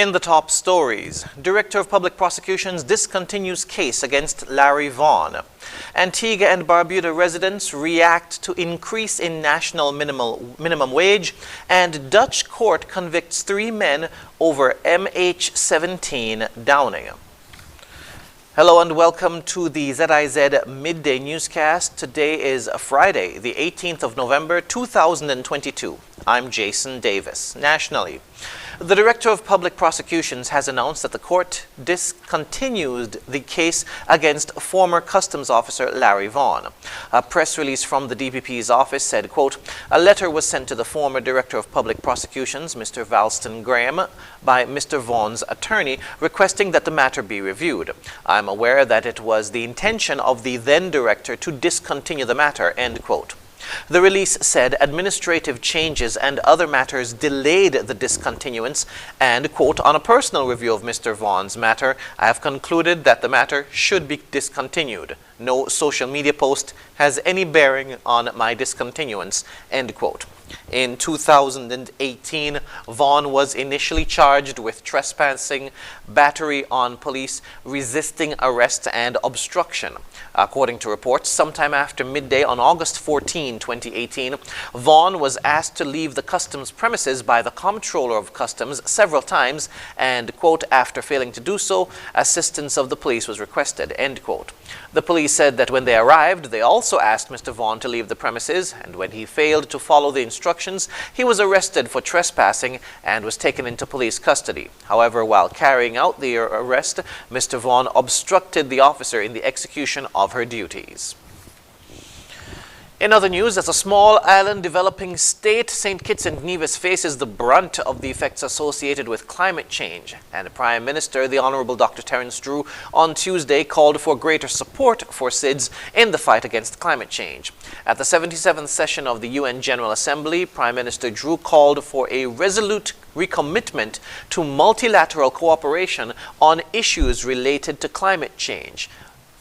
In the top stories, Director of Public Prosecutions discontinues case against Larry Vaughn. Antigua and Barbuda residents react to increase in national minimum wage, and Dutch court convicts 3 men over MH17 downing. Hello and welcome to the ZIZ Midday newscast. Today is Friday, the 18th of November, 2022. I'm Jason Davis. Nationally, the Director of Public Prosecutions has announced that the court discontinued the case against former Customs Officer Larry Vaughn. A press release from the DPP's office said, quote, "A letter was sent to the former Director of Public Prosecutions, Mr. Valston Graham, by Mr. Vaughn's attorney, requesting that the matter be reviewed. I'm aware that it was the intention of the then director to discontinue the matter," end quote. The release said administrative changes and other matters delayed the discontinuance and, quote, "On a personal review of Mr. Vaughn's matter, I have concluded that the matter should be discontinued. No social media post has any bearing on my discontinuance," end quote. In 2018, Vaughn was initially charged with trespassing, battery on police, resisting arrest, and obstruction. According to reports, sometime after midday on August 14, 2018, Vaughn was asked to leave the customs premises by the Comptroller of Customs several times and, quote, "After failing to do so, assistance of the police was requested," end quote. The police said that when they arrived, they also asked Mr. Vaughn to leave the premises, and when he failed to follow the instructions, he was arrested for trespassing and was taken into police custody. However, while carrying out the arrest, Mr. Vaughn obstructed the officer in the execution of her duties. In other news, as a small island developing state, St. Kitts and Nevis faces the brunt of the effects associated with climate change. And Prime Minister, the Honorable Dr. Terence Drew, on Tuesday called for greater support for ZIZ in the fight against climate change. At the 77th session of the UN General Assembly, Prime Minister Drew called for a resolute recommitment to multilateral cooperation on issues related to climate change.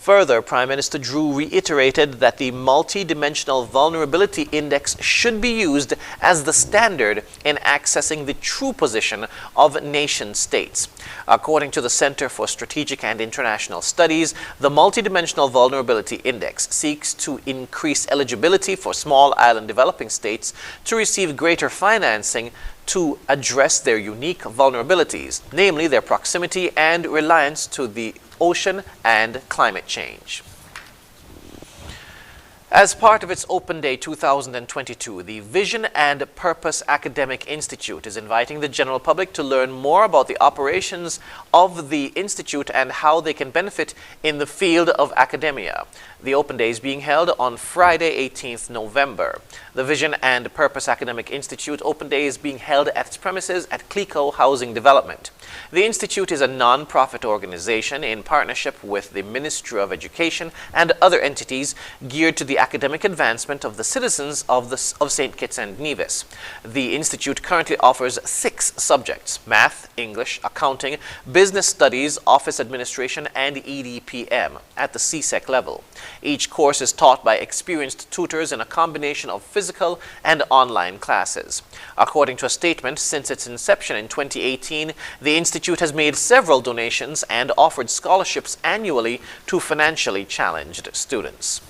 Further, Prime Minister Drew reiterated that the Multidimensional Vulnerability Index should be used as the standard in accessing the true position of nation-states. According to the Center for Strategic and International Studies, the Multidimensional Vulnerability Index seeks to increase eligibility for small island developing states to receive greater financing to address their unique vulnerabilities, namely their proximity and reliance to the ocean and climate change. As part of its Open Day 2022, the Vision and Purpose Academic Institute is inviting the general public to learn more about the operations of the institute and how they can benefit in the field of academia. The Open Day is being held on Friday, 18th November. The Vision and Purpose Academic Institute Open Day is being held at its premises at Clico Housing Development. The institute is a non-profit organization in partnership with the Ministry of Education and other entities geared to the academic advancement of the citizens of St. Kitts and Nevis. The institute currently offers 6 subjects: math, English, accounting, business studies, office administration, and EDPM at the CSEC level. Each course is taught by experienced tutors in a combination of physical and online classes. According to a statement, since its inception in 2018, the institute has made several donations and offered scholarships annually to financially challenged students.